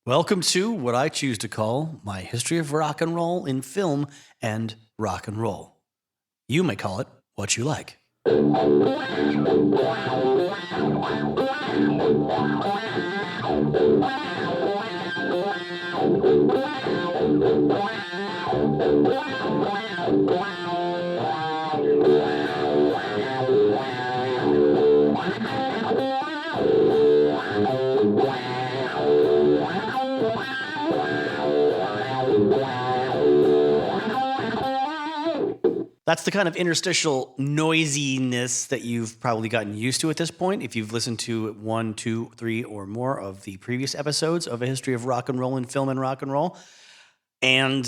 Welcome to what I choose to call my history of rock and roll in film and rock and roll. You may call it what you like. That's the kind of interstitial noisiness that you've probably gotten used to at this point. If you've listened to 1, 2, 3, or more of the previous episodes of A History of Rock and Roll in Film and Rock and Roll. And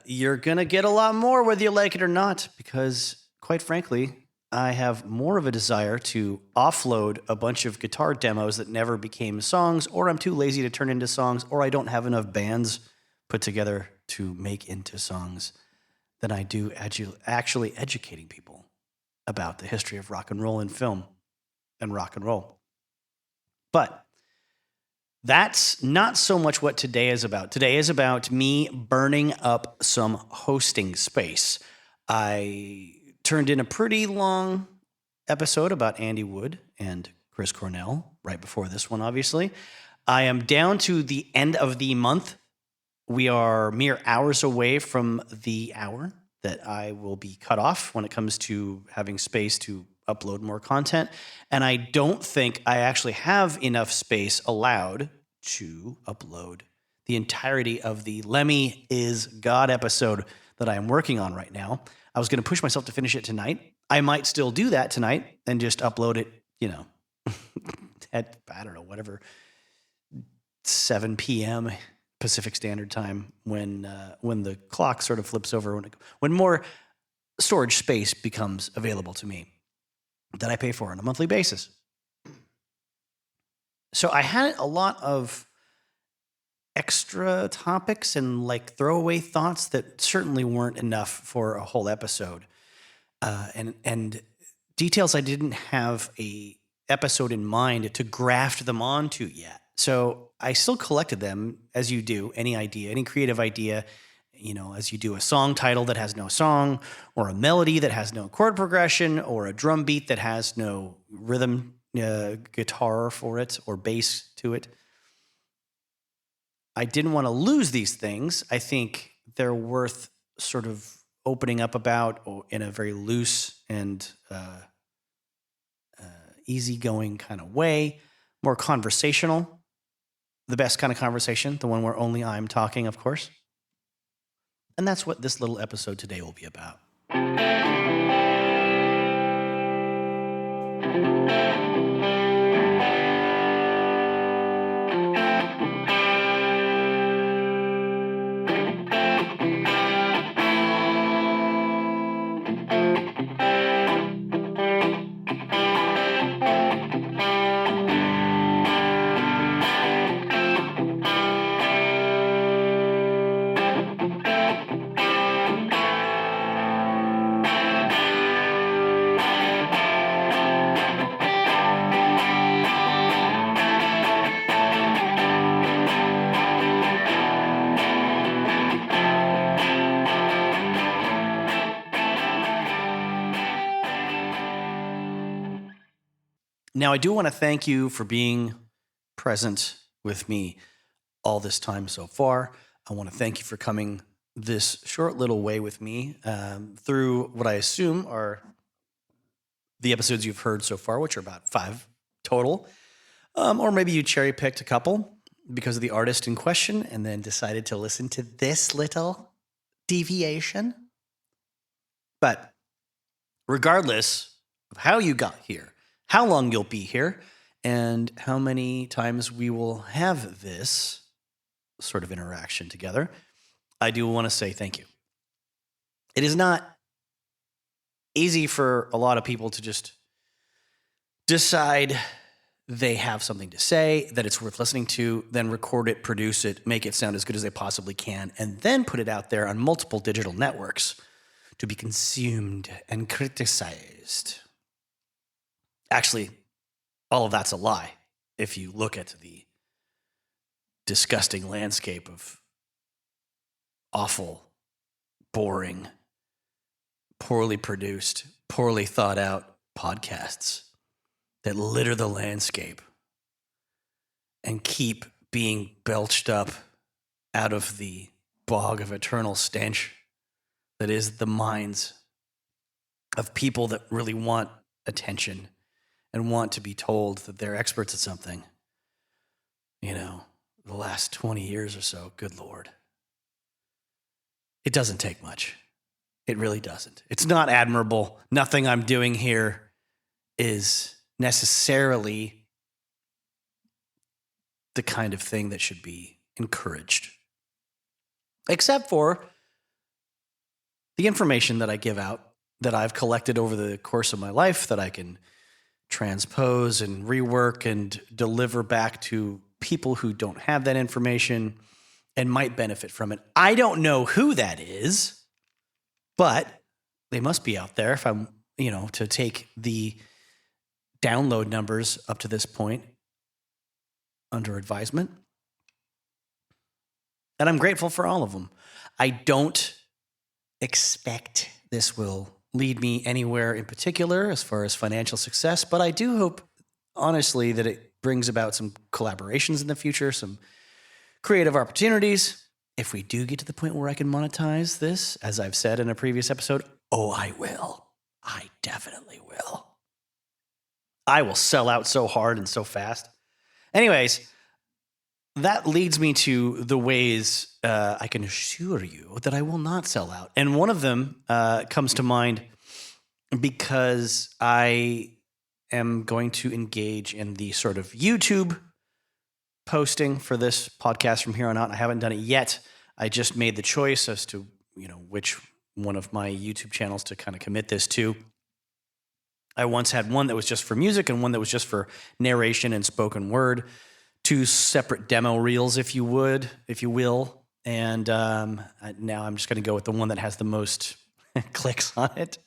you're going to get a lot more whether you like it or not, because quite frankly, I have more of a desire to offload a bunch of guitar demos that never became songs, or I'm too lazy to turn into songs, or I don't have enough bands put together to make into songs than I do actually educating people about the history of rock and roll in film and rock and roll. But that's not so much what today is about. Today is about me burning up some hosting space. I turned in a pretty long episode about Andy Wood and Chris Cornell right before this one, obviously. I am down to the end of the month. We are mere hours away from the hour that I will be cut off when it comes to having space to upload more content. And I don't think I actually have enough space allowed to upload the entirety of the Lemmy is God episode that I am working on right now. I was going to push myself to finish it tonight. I might still do that tonight and just upload it, at, I don't know, whatever, 7 p.m. Pacific Standard Time when the clock sort of flips over, when more storage space becomes available to me that I pay for on a monthly basis. So I had a lot of extra topics and throwaway thoughts that certainly weren't enough for a whole episode, and details I didn't have a episode in mind to graft them onto yet. So I still collected them, as you do, any idea, any creative idea, as you do a song title that has no song, or a melody that has no chord progression, or a drum beat that has no rhythm guitar for it or bass to it. I didn't want to lose these things. I think they're worth sort of opening up about in a very loose and easygoing kind of way, more conversational. The best kind of conversation, the one where only I'm talking, of course. And that's what this little episode today will be about. Now, I do want to thank you for being present with me all this time so far. I want to thank you for coming this short little way with me through what I assume are the episodes you've heard so far, which are about 5 total. Or maybe you cherry-picked a couple because of the artist in question and then decided to listen to this little deviation. But regardless of how you got here, how long you'll be here, and how many times we will have this sort of interaction together, I do want to say thank you. It is not easy for a lot of people to just decide they have something to say, that it's worth listening to, then record it, produce it, make it sound as good as they possibly can, and then put it out there on multiple digital networks to be consumed and criticized. Actually, all of that's a lie if you look at the disgusting landscape of awful, boring, poorly produced, poorly thought out podcasts that litter the landscape and keep being belched up out of the bog of eternal stench that is the minds of people that really want attention and want to be told that they're experts at something. You know, the last 20 years or so, good Lord. It doesn't take much. It really doesn't. It's not admirable. Nothing I'm doing here is necessarily the kind of thing that should be encouraged. Except for the information that I give out, that I've collected over the course of my life, that I can transpose and rework and deliver back to people who don't have that information and might benefit from it. I don't know who that is, but they must be out there if I'm, to take the download numbers up to this point under advisement. And I'm grateful for all of them. I don't expect this will lead me anywhere in particular as far as financial success, but I do hope, honestly, that it brings about some collaborations in the future, some creative opportunities. If we do get to the point where I can monetize this, as I've said in a previous episode, I will. I definitely will. I will sell out so hard and so fast. Anyways, that leads me to the ways I can assure you that I will not sell out. And one of them comes to mind because I am going to engage in the sort of YouTube posting for this podcast from here on out. I haven't done it yet. I just made the choice as to, which one of my YouTube channels to kind of commit this to. I once had one that was just for music and one that was just for narration and spoken word. Two separate demo reels, if you will. And now I'm just going to go with the one that has the most clicks on it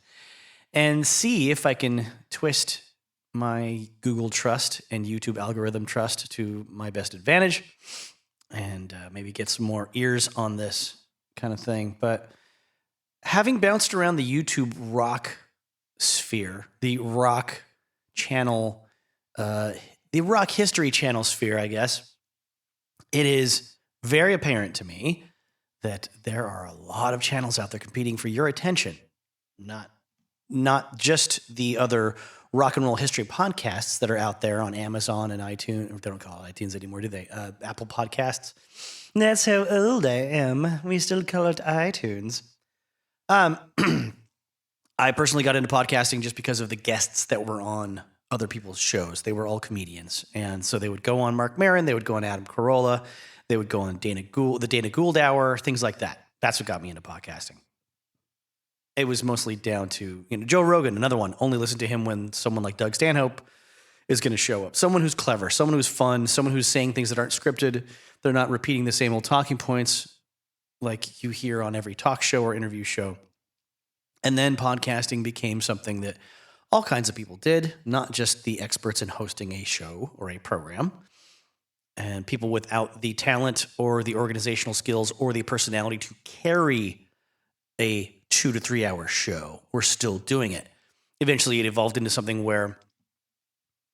and see if I can twist my Google trust and YouTube algorithm trust to my best advantage and maybe get some more ears on this kind of thing. But having bounced around the YouTube rock sphere, the rock channel, the rock history channel sphere, I guess, it is very apparent to me that there are a lot of channels out there competing for your attention. Not just the other rock and roll history podcasts that are out there on Amazon and iTunes. They don't call it iTunes anymore, do they? Apple Podcasts. That's how old I am. We still call it iTunes. I personally got into podcasting just because of the guests that were on other people's shows. They were all comedians. And so they would go on Mark Maron, they would go on Adam Carolla, they would go on the Dana Gould Hour, things like that. That's what got me into podcasting. It was mostly down to, Joe Rogan, another one. Only listen to him when someone like Doug Stanhope is going to show up. Someone who's clever, someone who's fun, someone who's saying things that aren't scripted. They're not repeating the same old talking points like you hear on every talk show or interview show. And then podcasting became something that all kinds of people did, not just the experts in hosting a show or a program. And people without the talent or the organizational skills or the personality to carry a 2 to 3 hour show were still doing it. Eventually, it evolved into something where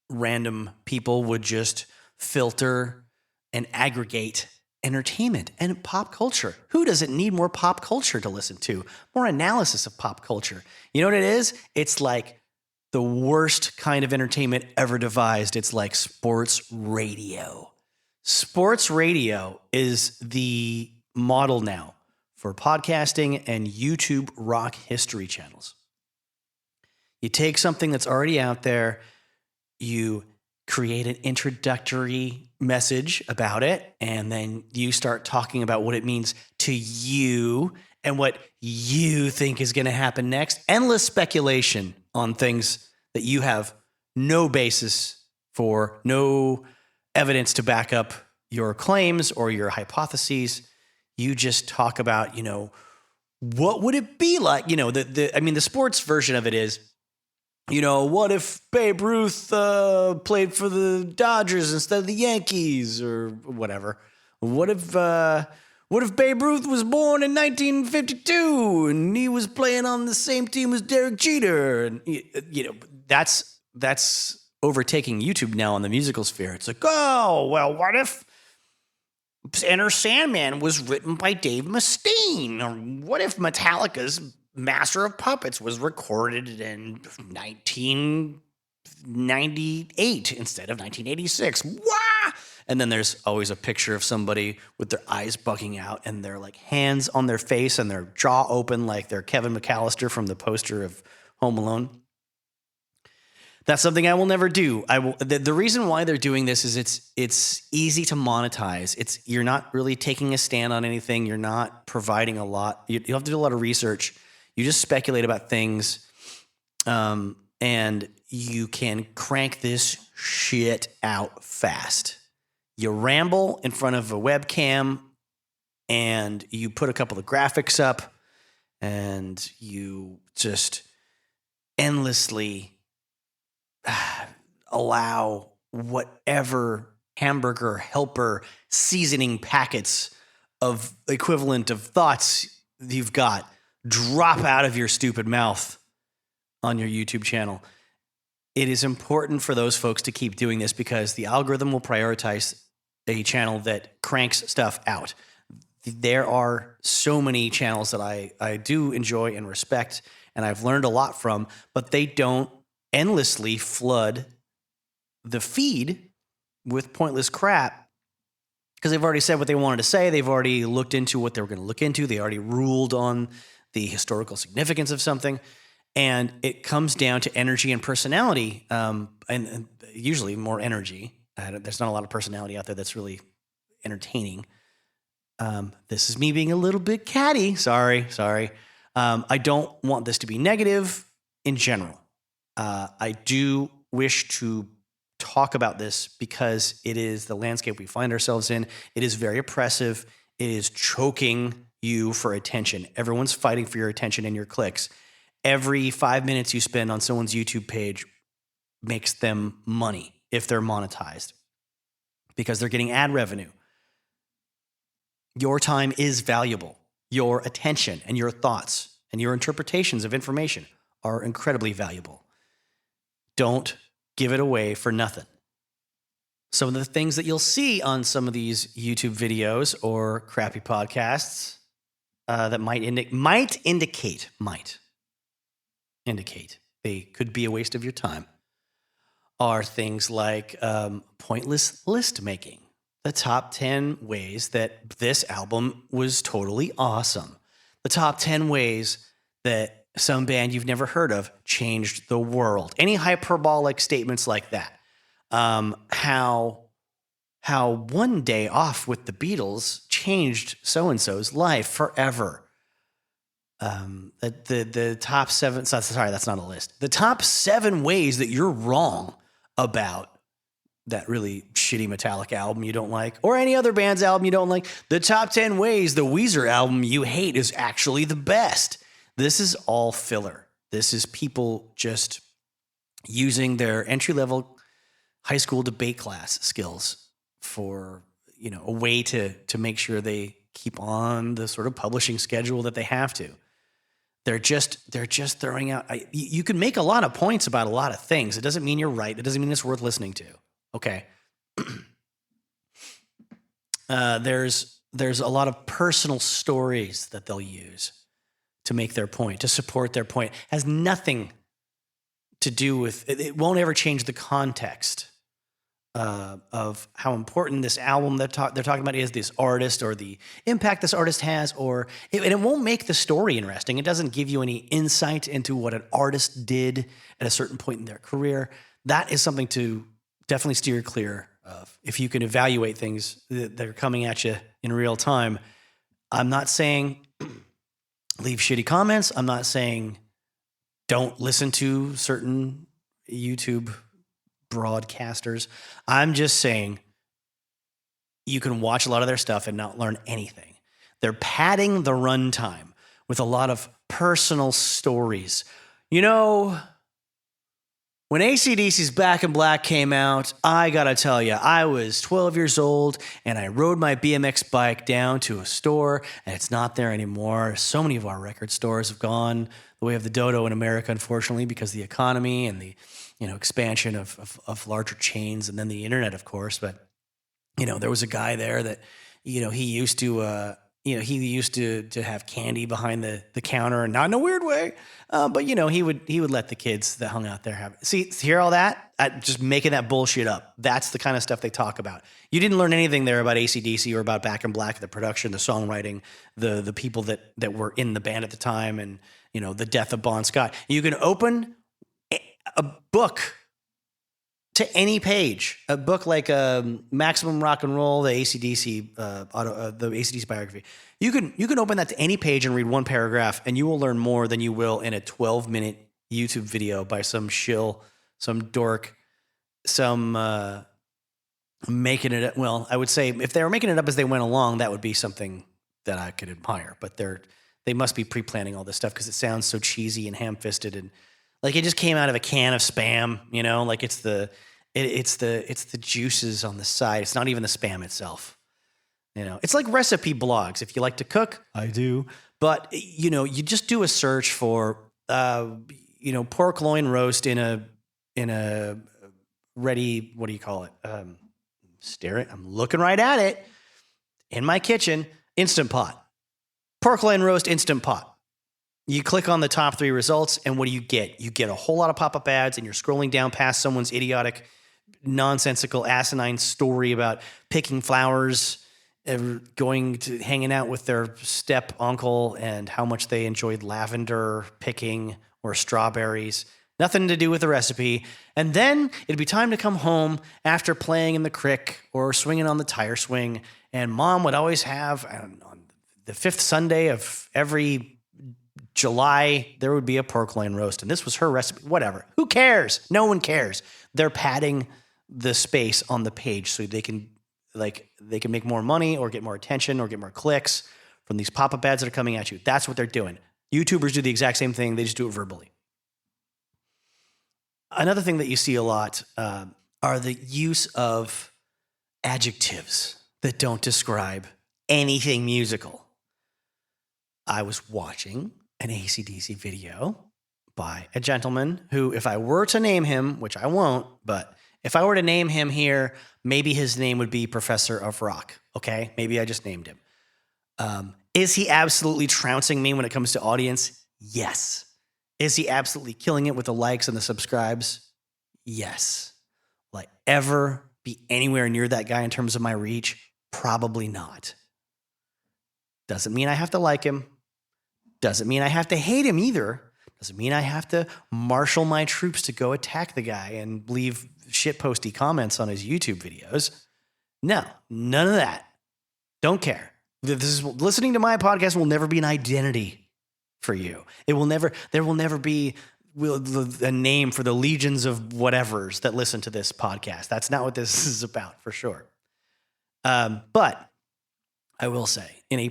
random people would just filter and aggregate entertainment and pop culture. Who doesn't need more pop culture to listen to? More analysis of pop culture. You know what it is? It's like the worst kind of entertainment ever devised. It's like sports radio. Sports radio is the model now for podcasting and YouTube rock history channels. You take something that's already out there, you create an introductory message about it, and then you start talking about what it means to you and what you think is going to happen next. Endless speculation on things that you have no basis for, no evidence to back up your claims or your hypotheses. You just talk about, what would it be like? You know, the sports version of it is, you know, what if Babe Ruth played for the Dodgers instead of the Yankees or whatever? What if Babe Ruth was born in 1952 and he was playing on the same team as Derek Jeter? And you know, that's overtaking YouTube now in the musical sphere. It's like, oh, well, what if Enter Sandman was written by Dave Mustaine? Or what if Metallica's Master of Puppets was recorded in 1998 instead of 1986? Wah! And then there's always a picture of somebody with their eyes bugging out and their like hands on their face and their jaw open like they're Kevin McAllister from the poster of Home Alone. That's something I will never do. The reason why they're doing this is it's easy to monetize. You're not really taking a stand on anything. You're not providing a lot. You have to do a lot of research. You just speculate about things, and you can crank this shit out fast. You ramble in front of a webcam, and you put a couple of graphics up, and you just endlessly allow whatever hamburger helper seasoning packets of equivalent of thoughts you've got drop out of your stupid mouth on your YouTube channel. It is important for those folks to keep doing this because the algorithm will prioritize a channel that cranks stuff out. There are so many channels that I do enjoy and respect, and I've learned a lot from, but they don't endlessly flood the feed with pointless crap because they've already said what they wanted to say. They've already looked into what they were going to look into. They already ruled on the historical significance of something. And it comes down to energy and personality, and usually more energy. There's not a lot of personality out there that's really entertaining. This is me being a little bit catty. Sorry. I don't want this to be negative in general. I do wish to talk about this because it is the landscape we find ourselves in. It is very oppressive. It is choking you for attention. Everyone's fighting for your attention and your clicks. Every 5 minutes you spend on someone's YouTube page makes them money if they're monetized because they're getting ad revenue. Your time is valuable. Your attention and your thoughts and your interpretations of information are incredibly valuable. Don't give it away for nothing. Some of the things that you'll see on some of these YouTube videos or crappy podcasts that might indicate they could be a waste of your time are things like pointless list making. The top 10 ways that this album was totally awesome. The top 10 ways that some band you've never heard of changed the world. Any hyperbolic statements like that. How one day off with the Beatles changed so-and-so's life forever. The top 7, sorry, that's not a list. The top 7 ways that you're wrong about that really shitty Metallica album you don't like, or any other band's album you don't like. The top 10 ways the Weezer album you hate is actually the best. This is all filler. This is people just using their entry-level high school debate class skills for, you know, a way to make sure they keep on the sort of publishing schedule that they have to. They're just throwing out. You can make a lot of points about a lot of things. It doesn't mean you're right. It doesn't mean it's worth listening to. Okay. There's a lot of personal stories that they'll use to make their point, to support their point. It has nothing to do with, it won't ever change the context of how important this album they're talking about is, this artist, or the impact this artist has, and it won't make the story interesting. It doesn't give you any insight into what an artist did at a certain point in their career. That is something to definitely steer clear of. If you can evaluate things that are coming at you in real time, I'm not saying leave shitty comments. I'm not saying don't listen to certain YouTube broadcasters. I'm just saying you can watch a lot of their stuff and not learn anything. They're padding the runtime with a lot of personal stories. You know, when AC/DC's Back in Black came out, I gotta tell you, I was 12 years old and I rode my BMX bike down to a store and it's not there anymore. So many of our record stores have gone the way of the dodo in America, unfortunately, because of the economy and the expansion of larger chains and then the internet, of course. But, there was a guy there that, he used to, he used to have candy behind the counter, and not in a weird way, but he would let the kids that hung out there have it. See, hear all that? Just making that bullshit up. That's the kind of stuff they talk about. You didn't learn anything there about AC/DC or about Back in Black, the production, the songwriting, the people that were in the band at the time, and the death of Bon Scott. You can open a book to any page, a book like Maximum Rock and Roll, the AC/DC the AC/DC biography. You can open that to any page and read one paragraph, and you will learn more than you will in a 12-minute YouTube video by some shill, some dork, some making it up. Well, I would say if they were making it up as they went along, that would be something that I could admire. But they must be pre-planning all this stuff because it sounds so cheesy and ham-fisted and like it just came out of a can of Spam, like it's the juices on the side. It's not even the Spam itself. It's like recipe blogs. If you like to cook, I do. But you just do a search for pork loin roast in a ready, what do you call it? Stare it. I'm looking right at it in my kitchen. Instant Pot. Pork loin roast Instant Pot. You click on the top 3 results, and what do you get? You get a whole lot of pop-up ads, and you're scrolling down past someone's idiotic, nonsensical, asinine story about picking flowers, hanging out with their step uncle, and how much they enjoyed lavender picking or strawberries. Nothing to do with the recipe. And then it'd be time to come home after playing in the crick or swinging on the tire swing, and Mom would always have, on the 5th Sunday of every July, there would be a pork loin roast, and this was her recipe. Whatever. Who cares? No one cares. They're padding the space on the page so they can make more money or get more attention or get more clicks from these pop-up ads that are coming at you. That's what they're doing. YouTubers do the exact same thing. They just do it verbally. Another thing that you see a lot are the use of adjectives that don't describe anything musical. I was watching an AC/DC video by a gentleman who, if I were to name him, which I won't, but if I were to name him here, maybe his name would be Professor of Rock, okay? Maybe I just named him. Is he absolutely trouncing me when it comes to audience? Yes. Is he absolutely killing it with the likes and the subscribes? Yes. Will I ever be anywhere near that guy in terms of my reach? Probably not. Doesn't mean I have to like him. Doesn't mean I have to hate him either. Doesn't mean I have to marshal my troops to go attack the guy and leave shitposty comments on his YouTube videos. No, none of that. Don't care. Listening to my podcast will never be an identity for you. There will never be a name for the legions of whatevers that listen to this podcast. That's not what this is about, for sure. But I will say, in a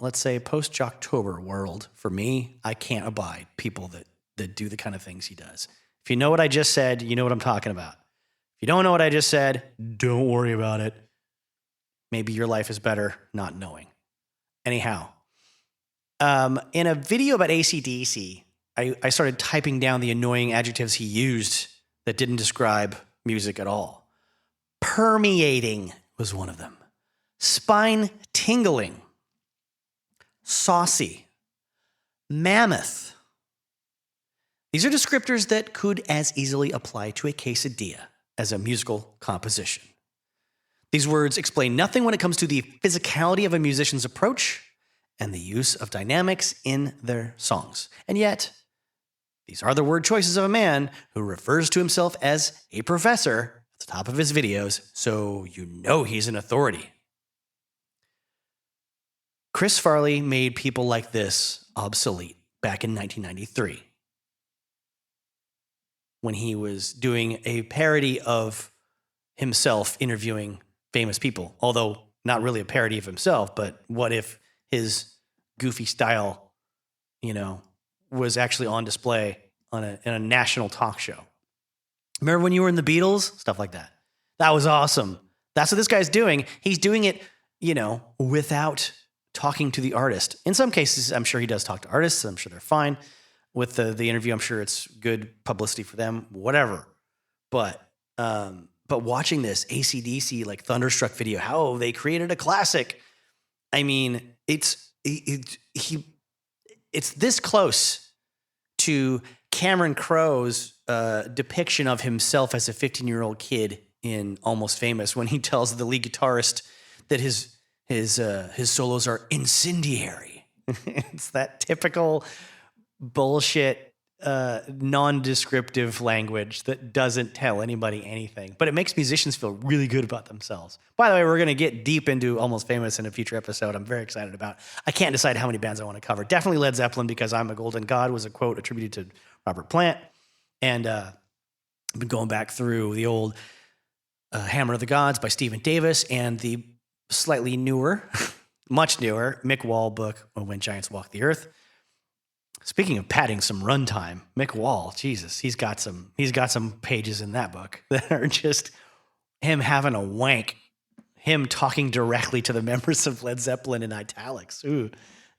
let's say post-Jocktober world, for me, I can't abide people that do the kind of things he does. If you know what I just said, you know what I'm talking about. If you don't know what I just said, don't worry about it. Maybe your life is better not knowing. Anyhow, in a video about AC/DC, I started typing down the annoying adjectives he used that didn't describe music at all. Permeating was one of them. Spine tingling. Saucy. Mammoth. These are descriptors that could as easily apply to a quesadilla as a musical composition. These words explain nothing when it comes to the physicality of a musician's approach and the use of dynamics in their songs. And yet, these are the word choices of a man who refers to himself as a professor at the top of his videos, so you know he's an authority. Chris Farley made people like this obsolete back in 1993 when he was doing a parody of himself interviewing famous people, although not really a parody of himself, but what if his goofy style, was actually on display in a national talk show. Remember when you were in the Beatles? Stuff like that. That was awesome. That's what this guy's doing. He's doing it, without talking to the artist. In some cases, I'm sure he does talk to artists. I'm sure they're fine with the interview. I'm sure it's good publicity for them, whatever. But watching this AC/DC like Thunderstruck video, how they created a classic. I mean, it's this close to Cameron Crowe's depiction of himself as a 15-year-old kid in Almost Famous, when he tells the lead guitarist that his solos are incendiary. It's that typical bullshit, non-descriptive language that doesn't tell anybody anything, but it makes musicians feel really good about themselves. By the way, we're going to get deep into Almost Famous in a future episode. I'm very excited about. I can't decide how many bands I want to cover. Definitely Led Zeppelin, because I'm a Golden God was a quote attributed to Robert Plant. And I've been going back through the old Hammer of the Gods by Stephen Davis and the slightly newer, much newer Mick Wall book, When Giants Walk the Earth. Speaking of padding some runtime, Mick Wall, Jesus, he's got some pages in that book that are just him having a wank, him talking directly to the members of Led Zeppelin in italics,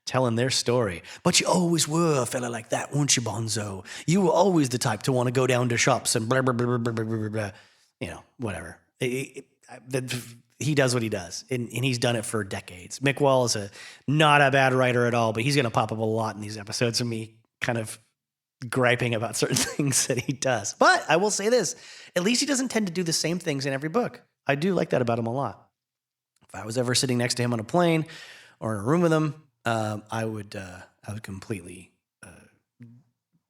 telling their story. But you always were a fella like that, weren't you, Bonzo? You were always the type to want to go down to shops and blah, blah, blah, blah, blah, blah, blah. Whatever. He does what he does, and he's done it for decades. Mick Wall is not a bad writer at all, but he's going to pop up a lot in these episodes of me kind of griping about certain things that he does. But I will say this, at least he doesn't tend to do the same things in every book. I do like that about him a lot. If I was ever sitting next to him on a plane or in a room with him, I would completely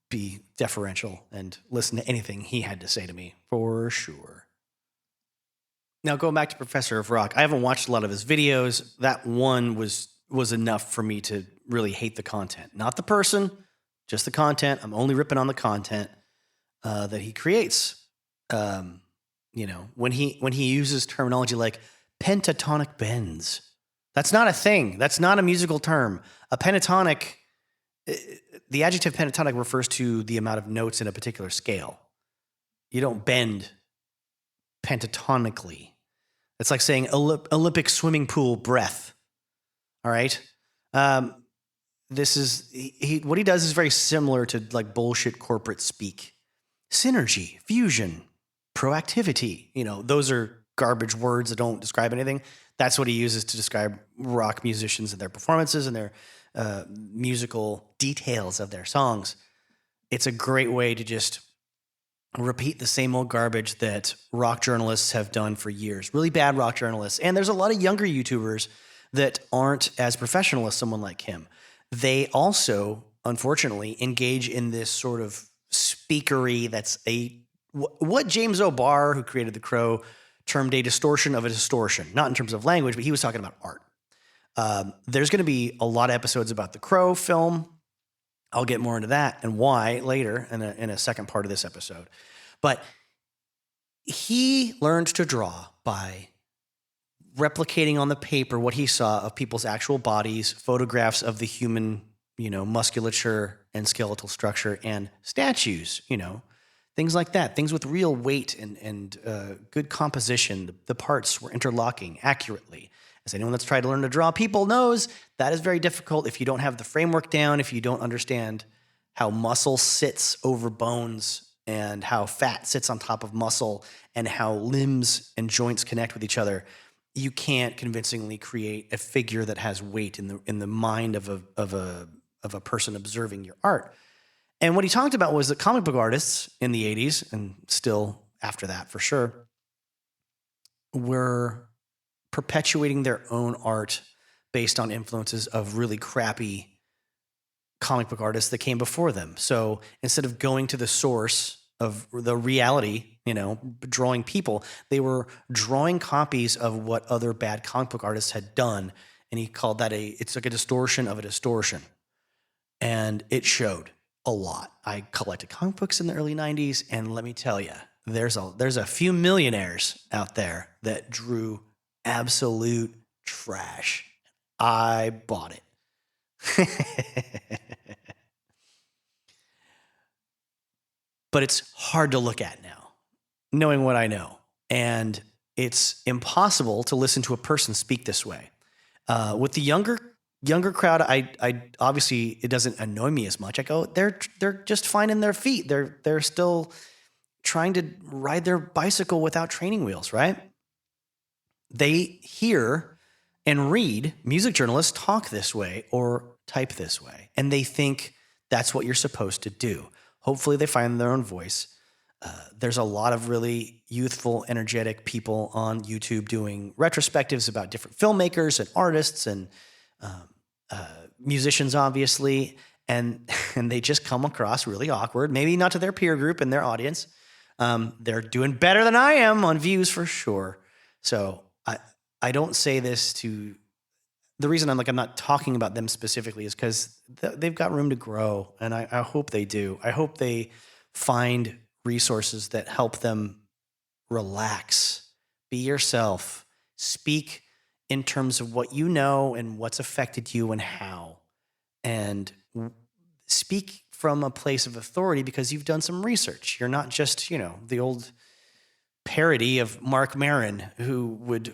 be deferential and listen to anything he had to say to me, for sure. Now, going back to Professor of Rock, I haven't watched a lot of his videos. That one was enough for me to really hate the content. Not the person, just the content. I'm only ripping on the content that he creates. When he uses terminology like pentatonic bends. That's not a thing. That's not a musical term. A pentatonic, the adjective pentatonic refers to the amount of notes in a particular scale. You don't bend pentatonically. It's like saying Olympic swimming pool breath. All right. This is what he does is very similar to like bullshit corporate speak. Synergy, fusion, proactivity. Those are garbage words that don't describe anything. That's what he uses to describe rock musicians and their performances and their musical details of their songs. It's a great way to just repeat the same old garbage that rock journalists have done for years. Really bad rock journalists. And there's a lot of younger YouTubers that aren't as professional as someone like him. They also, unfortunately, engage in this sort of speakery that's what James O'Barr, who created The Crow, termed a distortion of a distortion. Not in terms of language, but he was talking about art. There's going to be a lot of episodes about The Crow film. I'll get more into that and why later in a second part of this episode. But he learned to draw by replicating on the paper what he saw of people's actual bodies, photographs of the human, musculature and skeletal structure, and statues, things like that, things with real weight and good composition. The parts were interlocking accurately. As anyone that's tried to learn to draw people knows, that is very difficult if you don't have the framework down, if you don't understand how muscle sits over bones and how fat sits on top of muscle and how limbs and joints connect with each other. You can't convincingly create a figure that has weight in the mind of a person observing your art. And what he talked about was that comic book artists in the 80s, and still after that for sure, were perpetuating their own art based on influences of really crappy comic book artists that came before them. So instead of going to the source of the reality, drawing people, they were drawing copies of what other bad comic book artists had done. And he called that it's like a distortion of a distortion. And it showed a lot. I collected comic books in the early 90s, and let me tell you, there's a few millionaires out there that drew absolute trash. I bought it. But it's hard to look at now, knowing what I know. And it's impossible to listen to a person speak this way. With the younger crowd, I obviously it doesn't annoy me as much. I go, they're just finding their feet. They're still trying to ride their bicycle without training wheels, right? They hear and read music journalists talk this way or type this way, and they think that's what you're supposed to do. Hopefully, they find their own voice. There's a lot of really youthful, energetic people on YouTube doing retrospectives about different filmmakers and artists and musicians, obviously, and they just come across really awkward. Maybe not to their peer group and their audience. They're doing better than I am on views for sure. So I don't say this to. The reason I'm not talking about them specifically is because they've got room to grow, and I hope they do. I hope they find resources that help them relax, be yourself, speak in terms of what you know and what's affected you and how, and speak from a place of authority because you've done some research. You're not just, the old parody of Mark Maron, who would,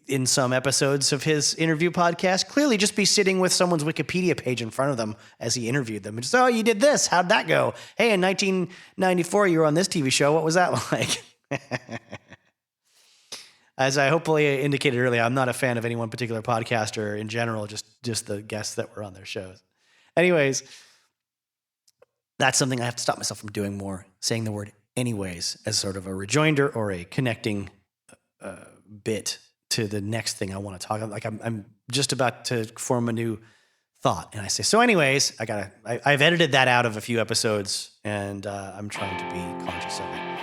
in some episodes of his interview podcast, clearly just be sitting with someone's Wikipedia page in front of them as he interviewed them. And just, oh, you did this. How'd that go? Hey, in 1994, you were on this TV show. What was that like? As I hopefully indicated earlier, I'm not a fan of any one particular podcaster in general, just the guests that were on their shows. Anyways, that's something I have to stop myself from doing more, saying the word anyways as sort of a rejoinder or a connecting bit to the next thing I want to talk about. I'm just about to form a new thought, and I say, so anyways, I've edited that out of a few episodes, and I'm trying to be conscious of it.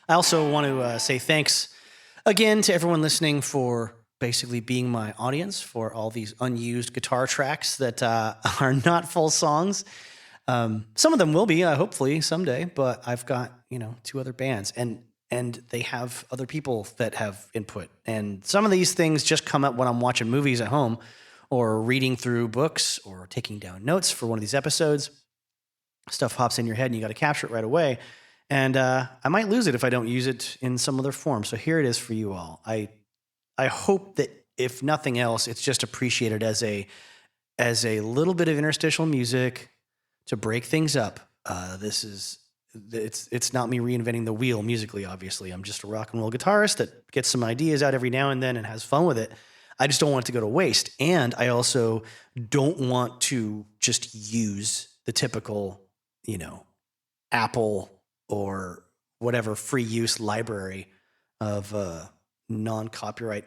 I also want to say thanks again to everyone listening for basically being my audience for all these unused guitar tracks that are not full songs. Some of them will be, hopefully someday, but I've got, 2 other bands and they have other people that have input. And some of these things just come up when I'm watching movies at home or reading through books or taking down notes for one of these episodes. Stuff pops in your head and you got to capture it right away. And I might lose it if I don't use it in some other form. So here it is for you all. I hope that if nothing else, it's just appreciated as a little bit of interstitial music to break things up. It's not me reinventing the wheel musically, obviously. I'm just a rock and roll guitarist that gets some ideas out every now and then and has fun with it. I just don't want it to go to waste. And I also don't want to just use the typical, Apple or whatever free use library of non-copyright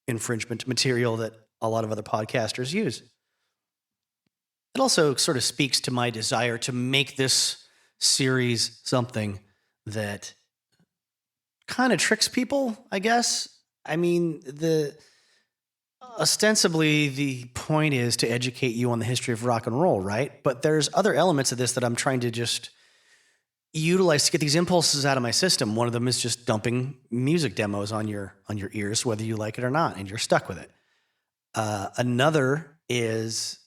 infringement material that a lot of other podcasters use. It also sort of speaks to my desire to make this series something that kind of tricks people, I guess. I mean, ostensibly the point is to educate you on the history of rock and roll, right? But there's other elements of this that I'm trying to just utilize to get these impulses out of my system. One of them is just dumping music demos on your ears, whether you like it or not, and you're stuck with it. Another is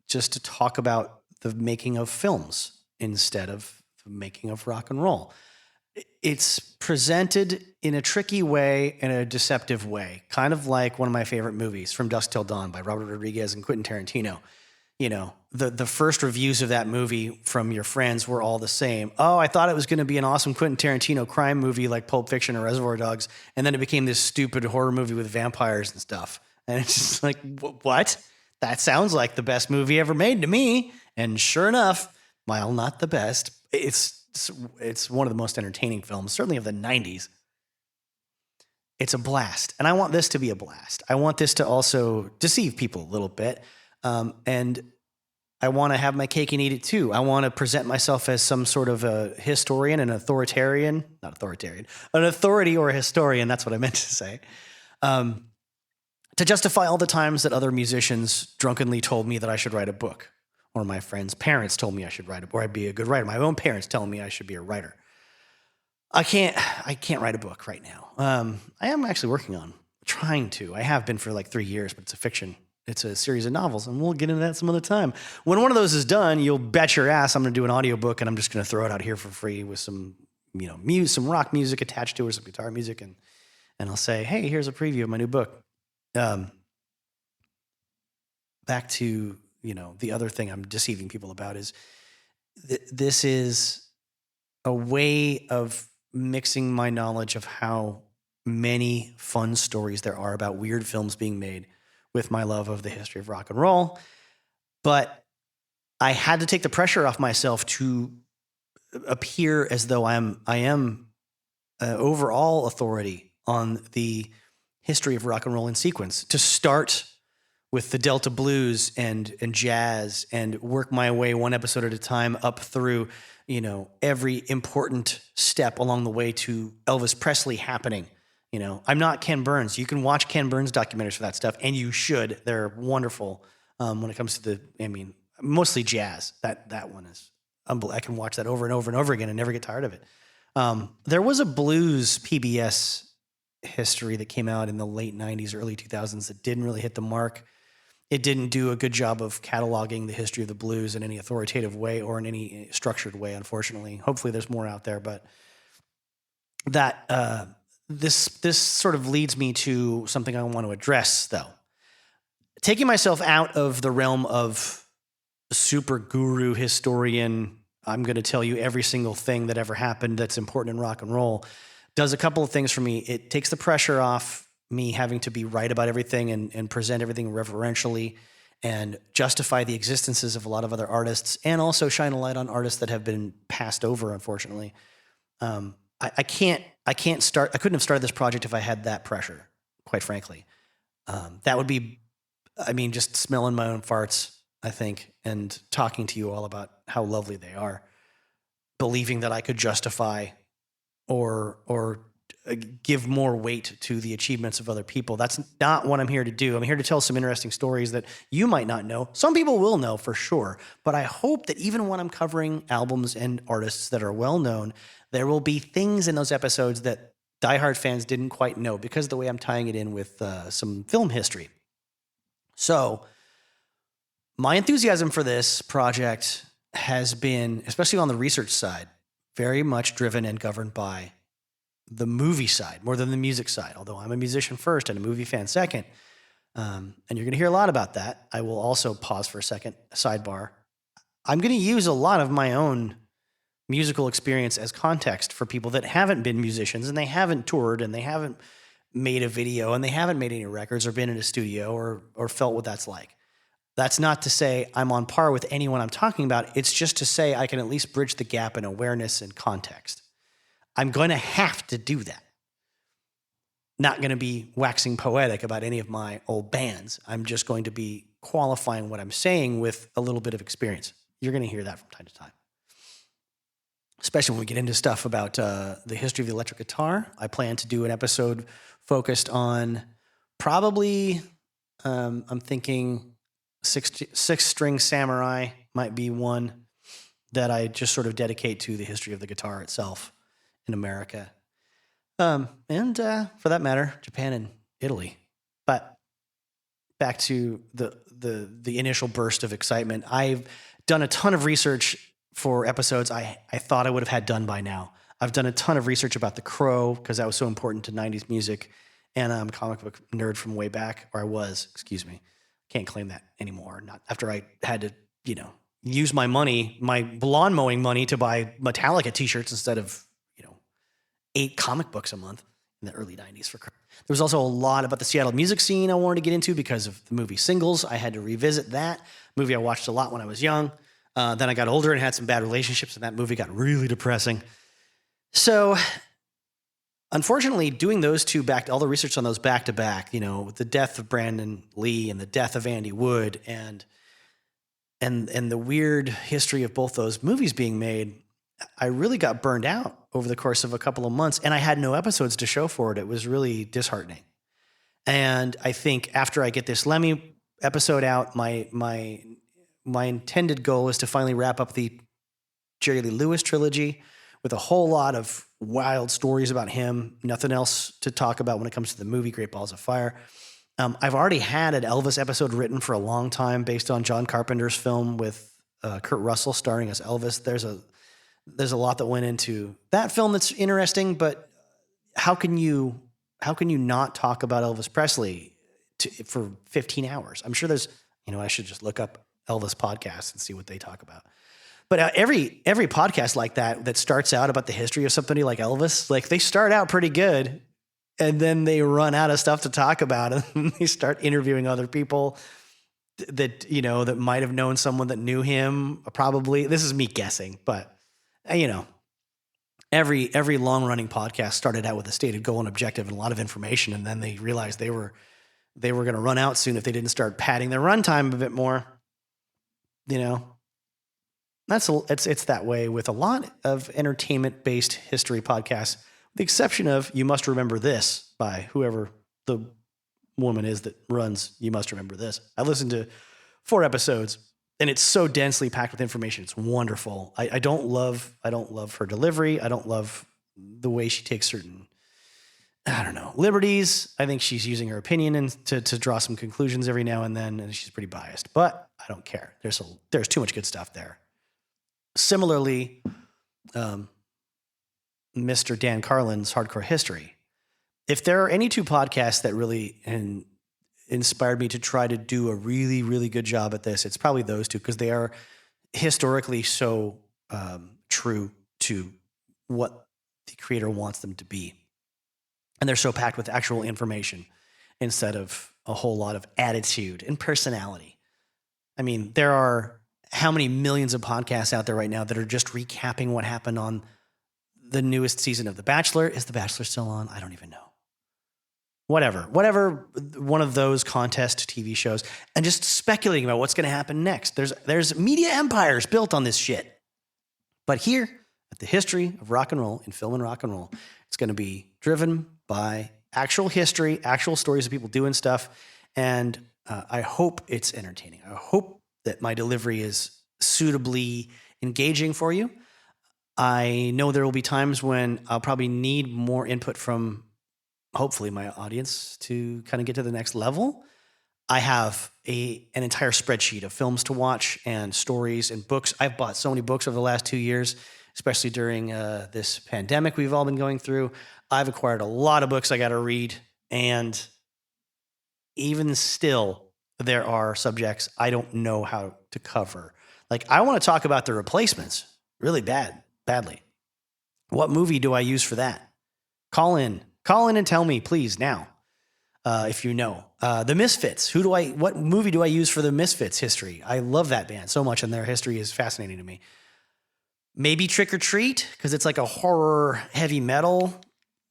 just to talk about the making of films instead of the making of rock and roll. It's presented in a tricky way, in a deceptive way, kind of like one of my favorite movies, From Dusk Till Dawn by Robert Rodriguez and Quentin Tarantino. The first reviews of that movie from your friends were all the same. Oh, I thought it was going to be an awesome Quentin Tarantino crime movie like Pulp Fiction or Reservoir Dogs, and then it became this stupid horror movie with vampires and stuff. And it's just like, what? That sounds like the best movie ever made to me. And sure enough, while not the best, it's one of the most entertaining films, certainly of the 90s. It's a blast. And I want this to be a blast. I want this to also deceive people a little bit. And I want to have my cake and eat it too. I want to present myself as some sort of a historian, an authoritarian, not authoritarian, an authority or a historian. That's what I meant to say. To justify all the times that other musicians drunkenly told me that I should write a book, or my friends' parents told me I should write a book, or I'd be a good writer. My own parents telling me I should be a writer. I can't write a book right now. I am actually working on trying to. I have been for like 3 years, but it's a fiction. It's a series of novels, and we'll get into that some other time. When one of those is done, you'll bet your ass I'm going to do an audiobook, and I'm just going to throw it out here for free with some, some rock music attached to it, or some guitar music, and I'll say, hey, here's a preview of my new book. Back to, the other thing I'm deceiving people about is this is a way of mixing my knowledge of how many fun stories there are about weird films being made with my love of the history of rock and roll. But I had to take the pressure off myself to appear as though I am overall authority on the history of rock and roll in sequence, to start with the Delta blues and jazz and work my way one episode at a time up through, every important step along the way to Elvis Presley happening. I'm not Ken Burns. You can watch Ken Burns documentaries for that stuff, and you should. They're wonderful when it comes to mostly jazz. That one is unbelievable. I can watch that over and over and over again and never get tired of it. There was a blues PBS history that came out in the late 90s, early 2000s that didn't really hit the mark. It didn't do a good job of cataloging the history of the blues in any authoritative way or in any structured way, unfortunately. Hopefully there's more out there, but that this sort of leads me to something I want to address, though. Taking myself out of the realm of super guru historian, I'm going to tell you every single thing that ever happened that's important in rock and roll, does a couple of things for me. It takes the pressure off me having to be right about everything and present everything reverentially and justify the existences of a lot of other artists, and also shine a light on artists that have been passed over, unfortunately. I couldn't have started this project if I had that pressure, quite frankly. That would be, just smelling my own farts, I think, and talking to you all about how lovely they are, believing that I could justify or give more weight to the achievements of other people. That's not what I'm here to do. I'm here to tell some interesting stories that you might not know. Some people will know for sure, but I hope that even when I'm covering albums and artists that are well known, there will be things in those episodes that diehard fans didn't quite know because of the way I'm tying it in with some film history. So my enthusiasm for this project has been, especially on the research side, very much driven and governed by the movie side more than the music side, although I'm a musician first and a movie fan second. And you're going to hear a lot about that. I will also pause for a second, sidebar. I'm going to use a lot of my own musical experience as context for people that haven't been musicians and they haven't toured and they haven't made a video and they haven't made any records or been in a studio or felt what that's like. That's not to say I'm on par with anyone I'm talking about. It's just to say I can at least bridge the gap in awareness and context. I'm going to have to do that. Not going to be waxing poetic about any of my old bands. I'm just going to be qualifying what I'm saying with a little bit of experience. You're going to hear that from time to time. Especially when we get into stuff about the history of the electric guitar. I plan to do an episode focused on probably, I'm thinking six-string samurai might be one that I just sort of dedicate to the history of the guitar itself in America. And for that matter, Japan and Italy. But back to the initial burst of excitement. I've done a ton of research for episodes I thought I would have had done by now. I've done a ton of research about The Crow because that was so important to 90s music. And I'm a comic book nerd from way back, or I was, excuse me. Can't claim that anymore. Not after I had to, use my money, my lawn mowing money to buy Metallica t-shirts instead of 8 comic books a month in the early 90s. There was also a lot about the Seattle music scene I wanted to get into because of the movie Singles. I had to revisit that movie I watched a lot when I was young. Then I got older and had some bad relationships, and that movie got really depressing. So, unfortunately, doing those two all the research on those back to back, with the death of Brandon Lee and the death of Andy Wood, and and the weird history of both those movies being made, I really got burned out over the course of a couple of months, and I had no episodes to show for it. It was really disheartening. And I think after I get this Lemmy episode out, my intended goal is to finally wrap up the Jerry Lee Lewis trilogy with a whole lot of wild stories about him. Nothing else to talk about when it comes to the movie Great Balls of Fire. I've already had an Elvis episode written for a long time based on John Carpenter's film with Kurt Russell starring as Elvis. There's a lot that went into that film that's interesting, but how can you not talk about Elvis Presley for 15 hours? I'm sure there's, I should just look up Elvis podcasts and see what they talk about. But every podcast like that starts out about the history of somebody like Elvis, like they start out pretty good and then they run out of stuff to talk about and they start interviewing other people that, that might have known someone that knew him. Probably, this is me guessing, but every long running podcast started out with a stated goal and objective and a lot of information. And then they realized they were going to run out soon if they didn't start padding their runtime a bit more. It's that way with a lot of entertainment based history podcasts, with the exception of You Must Remember This by whoever the woman is that runs You Must Remember This. I listened to 4 episodes and it's so densely packed with information. It's wonderful. I don't love her delivery. I don't love the way she takes certain, liberties. I think she's using her opinion and to draw some conclusions every now and then, and she's pretty biased, but I don't care. There's too much good stuff there. Similarly, Mr. Dan Carlin's Hardcore History. If there are any 2 podcasts that really inspired me to try to do a really, really good job at this, it's probably those 2, because they are historically so true to what the creator wants them to be. And they're so packed with actual information instead of a whole lot of attitude and personality. I mean, there are how many millions of podcasts out there right now that are just recapping what happened on the newest season of The Bachelor. Is The Bachelor still on? I don't even know. Whatever, one of those contest TV shows, and just speculating about what's going to happen next. There's media empires built on this shit. But here at the History of Rock and Roll in Film and Rock and Roll, it's going to be driven by actual history, actual stories of people doing stuff, and I hope it's entertaining. I hope that my delivery is suitably engaging for you. I know there will be times when I'll probably need more input from, hopefully, my audience to kind of get to the next level. I have an entire spreadsheet of films to watch and stories and books. I've bought so many books over the last 2 years, especially during this pandemic we've all been going through. I've acquired a lot of books I got to read, and even still, there are subjects I don't know how to cover. Like, I want to talk about The Replacements really badly. What movie do I use for that? Call in and tell me, please, now, if you know. The Misfits. What movie do I use for the Misfits history? I love that band so much, and their history is fascinating to me. Maybe Trick or Treat, because it's like a horror heavy metal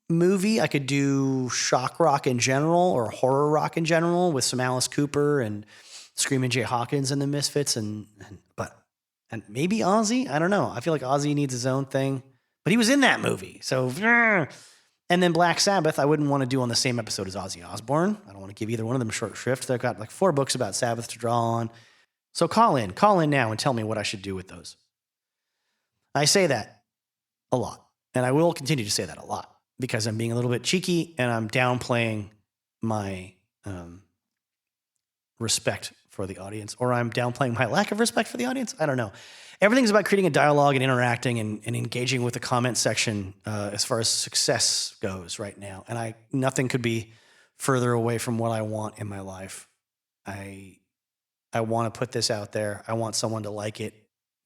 movie. I could do shock rock in general or horror rock in general with some Alice Cooper and Screaming Jay Hawkins and the Misfits and maybe Ozzy. I don't know. I feel like Ozzy needs his own thing, but he was in that movie. So, and then Black Sabbath, I wouldn't want to do on the same episode as Ozzy Osbourne. I don't want to give either one of them short shrift. They've got like 4 books about Sabbath to draw on. So call in now and tell me what I should do with those. I say that a lot, and I will continue to say that a lot, because I'm being a little bit cheeky and I'm downplaying my respect for the audience, or I'm downplaying my lack of respect for the audience. I don't know. Everything's about creating a dialogue and interacting and engaging with the comment section as far as success goes right now. And nothing could be further away from what I want in my life. I want to put this out there. I want someone to like it.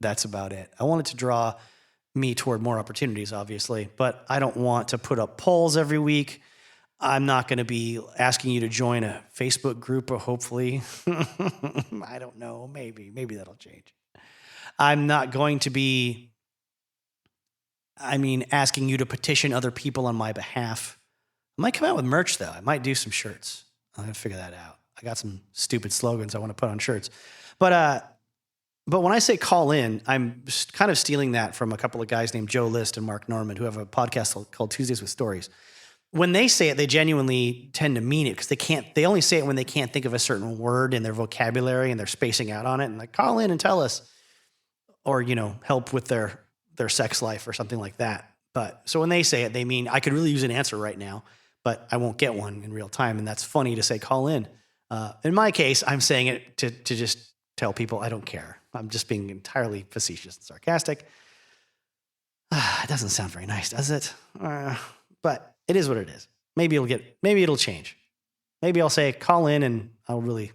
That's about it. I want it to draw me toward more opportunities, obviously, but I don't want to put up polls every week. I'm not going to be asking you to join a Facebook group, or hopefully. I don't know. Maybe that'll change. I'm not going to be, asking you to petition other people on my behalf. I might come out with merch, though. I might do some shirts. I'm going to figure that out. I got some stupid slogans I want to put on shirts. But But when I say call in, I'm kind of stealing that from a couple of guys named Joe List and Mark Norman who have a podcast called Tuesdays with Stories. When they say it, they genuinely tend to mean it because they only say it when they can't think of a certain word in their vocabulary and they're spacing out on it and like, call in and tell us, or, help with their sex life or something like that. But so when they say it, they mean I could really use an answer right now, but I won't get one in real time. And that's funny to say call in. In my case, I'm saying it to just tell people I don't care. I'm just being entirely facetious and sarcastic. It doesn't sound very nice, does it? But it is what it is. Maybe it'll change. Maybe I'll say call in and I'll really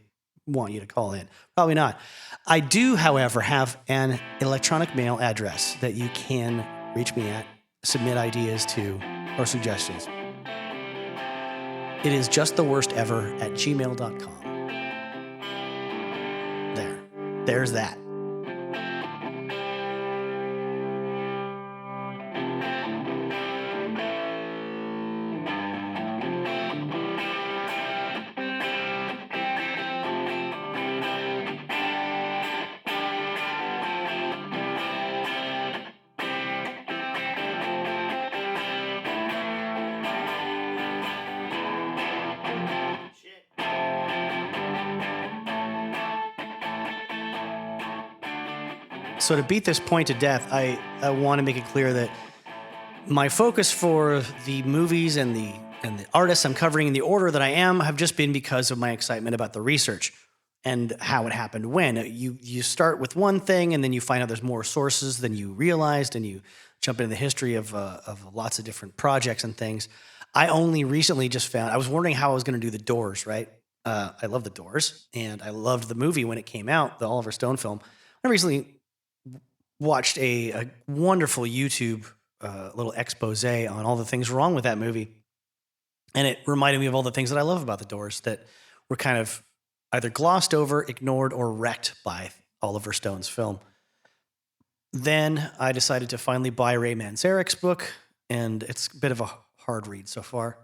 want you to call in. Probably not. I do, however, have an electronic mail address that you can reach me at, submit ideas to, or suggestions. It is justtheworstever@gmail.com. There's that. So to beat this point to death, I want to make it clear that my focus for the movies and the artists I'm covering in the order that I am have just been because of my excitement about the research and how it happened when. You start with one thing and then you find out there's more sources than you realized and you jump into the history of lots of different projects and things. I only recently just found, I was wondering how I was going to do The Doors, right? I love The Doors and I loved the movie when it came out, the Oliver Stone film. I recently watched a wonderful YouTube little expose on all the things wrong with that movie. And it reminded me of all the things that I love about The Doors that were kind of either glossed over, ignored, or wrecked by Oliver Stone's film. Then I decided to finally buy Ray Manzarek's book, and it's a bit of a hard read so far.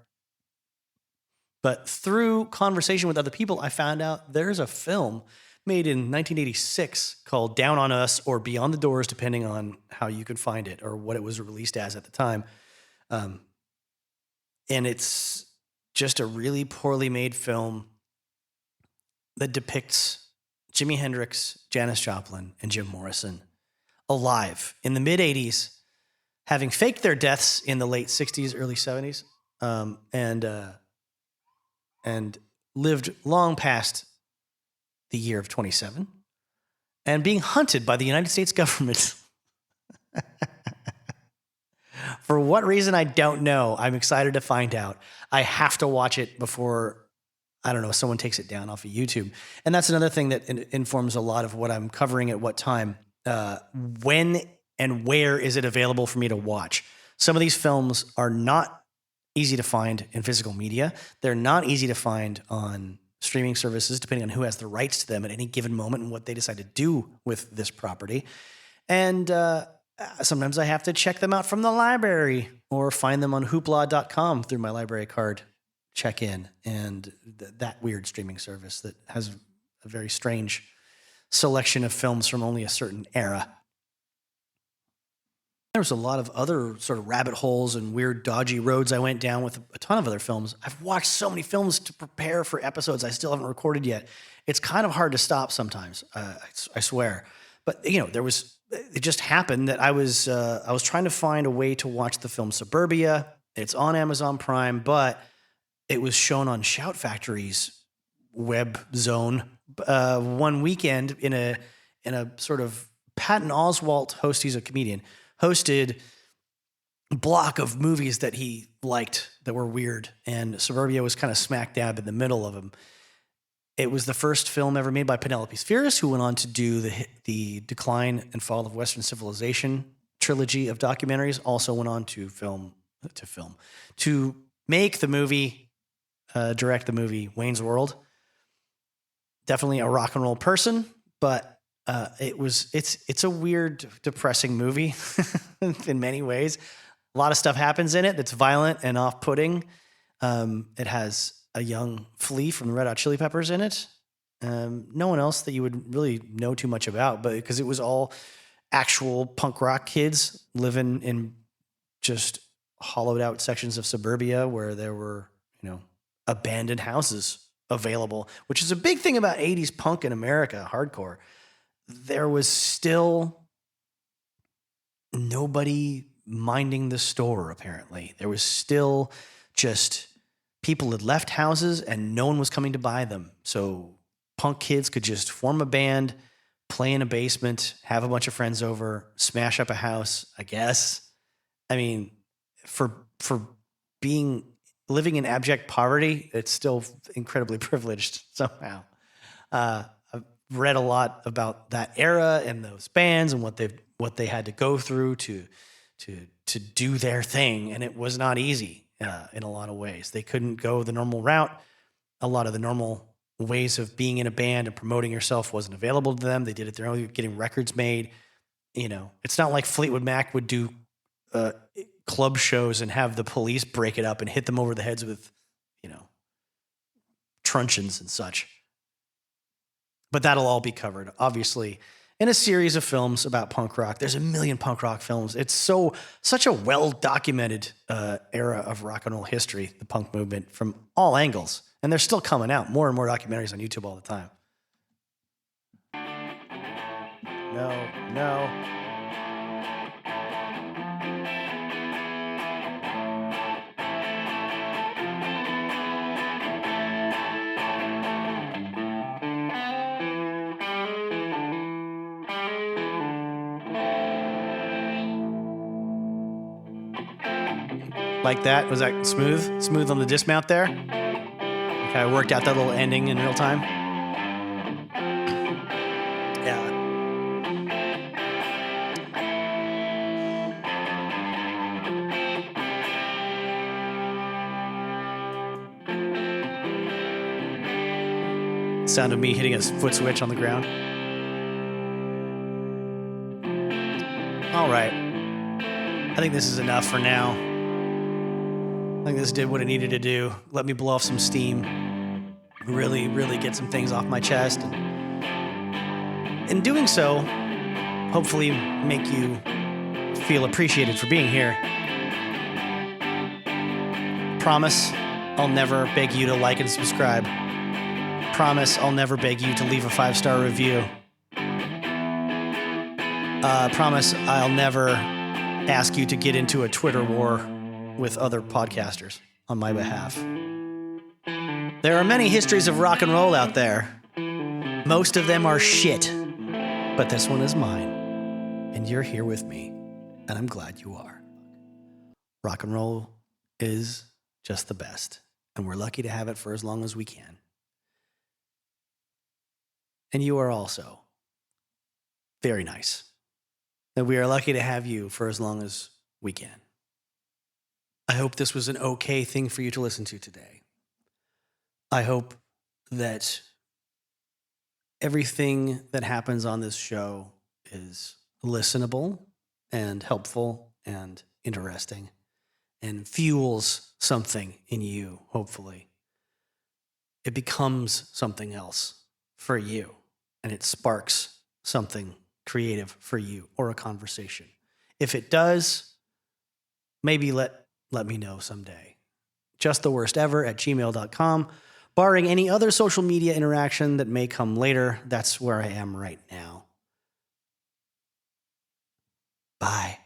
But through conversation with other people, I found out there's a film made in 1986 called Down on Us or Beyond the Doors, depending on how you can find it or what it was released as at the time. And it's just a really poorly made film that depicts Jimi Hendrix, Janis Joplin, and Jim Morrison alive in the mid-'80s, having faked their deaths in the late 60s, early 70s, and lived long past the year of 27, and being hunted by the United States government. For what reason, I don't know. I'm excited to find out. I have to watch it before, I don't know, someone takes it down off of YouTube. And that's another thing that informs a lot of what I'm covering at what time. When and where is it available for me to watch? Some of these films are not easy to find in physical media. They're not easy to find on streaming services, depending on who has the rights to them at any given moment and what they decide to do with this property. And sometimes I have to check them out from the library or find them on hoopla.com through my library card check-in and that weird streaming service that has a very strange selection of films from only a certain era. There was a lot of other sort of rabbit holes and weird, dodgy roads I went down with a ton of other films. I've watched so many films to prepare for episodes I still haven't recorded yet. It's kind of hard to stop sometimes, I swear. But, it just happened that I was trying to find a way to watch the film Suburbia. It's on Amazon Prime, but it was shown on Shout Factory's web zone one weekend in a sort of Patton Oswalt he's a comedian, hosted block of movies that he liked that were weird, and Suburbia was kind of smack dab in the middle of them. It was the first film ever made by Penelope Spheeris, who went on to do the Decline and Fall of Western Civilization trilogy of documentaries. Also went on to make the movie, direct the movie Wayne's World. Definitely a rock and roll person, but it's a weird, depressing movie in many ways. A lot of stuff happens in it that's violent and off-putting. It has a young Flea from the Red Hot Chili Peppers in it. No one else that you would really know too much about, but because it was all actual punk rock kids living in just hollowed out sections of suburbia where there were, abandoned houses available, which is a big thing about 80s punk in America, hardcore. There was still nobody minding the store, apparently. There was still just people had left houses and no one was coming to buy them. So punk kids could just form a band, play in a basement, have a bunch of friends over, smash up a house, I guess. I mean, for living in abject poverty, it's still incredibly privileged somehow. I've read a lot about that era and those bands and what they had to go through to do their thing, and it was not easy in a lot of ways. They couldn't go the normal route. A lot of the normal ways of being in a band and promoting yourself wasn't available to them. They did it their own, getting records made. It's not like Fleetwood Mac would do club shows and have the police break it up and hit them over the heads with, truncheons and such. But that'll all be covered, obviously, in a series of films about punk rock. There's a million punk rock films. It's such a well-documented era of rock and roll history, the punk movement, from all angles. And they're still coming out. More and more documentaries on YouTube all the time. No. Like that? Was that smooth? Smooth on the dismount there? Okay, I worked out that little ending in real time. Yeah. Sound of me hitting a foot switch on the ground. All right. I think this is enough for now. I think this did what it needed to do. Let me blow off some steam. Really, really get some things off my chest. And in doing so, hopefully make you feel appreciated for being here. Promise I'll never beg you to like and subscribe. Promise I'll never beg you to leave a 5-star review. Promise I'll never ask you to get into a Twitter war with other podcasters on my behalf. There are many histories of rock and roll out there. Most of them are shit, but this one is mine, and you're here with me, and I'm glad you are. Rock and roll is just the best, and we're lucky to have it for as long as we can. And you are also very nice, that we are lucky to have you for as long as we can. I hope this was an okay thing for you to listen to today. I hope that everything that happens on this show is listenable and helpful and interesting and fuels something in you, hopefully. It becomes something else for you, and it sparks something creative for you or a conversation. If it does, maybe let me know someday. justtheworstever@gmail.com. Barring any other social media interaction that may come later, that's where I am right now. Bye.